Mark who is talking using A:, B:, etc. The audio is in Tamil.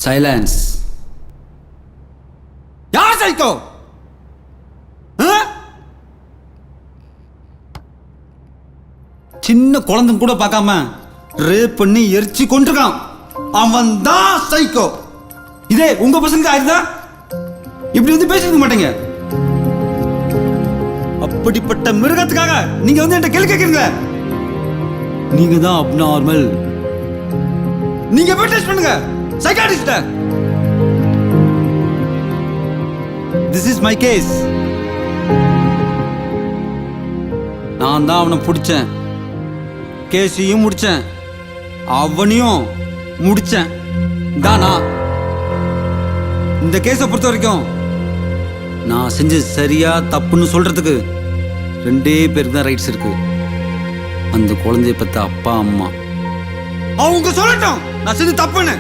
A: சைலன்ஸ். யார் சைக்கோ? சின்ன குழந்தை கூட பார்க்காம ரேப் பண்ணி எரிச்சு கொண்டிருக்கான். அவன் தான் சைக்கோ. இதே உங்க பசங்க ஆயிருந்தா இப்படி வந்து பேசிருக்க மாட்டீங்க. அப்படிப்பட்ட மிருகத்துக்காக நீங்க வந்து என்கிட்ட கேள்வி கேட்கறீங்க. நீங்க தான் அப்நார்மல். நீங்க போய் டெஸ்ட் பண்ணுங்க psychiatrist. This is my case. நான் தான் அவனை பிடிச்சேன், கேஸையும் முடிச்சேன், அவனையும் முடிச்சேன். தானா இந்த கேஸை பொறுத்த வரைக்கும் நான் செஞ்ச சரியா தப்புன்னு சொல்றதுக்கு 2 பேருக்கு தான் ரைட்ஸ் இருக்கு. அந்த குழந்தைய பத்த அப்பா அம்மா. அவங்க சொல்லட்டும் நான் செஞ்சு தப்புன்னு.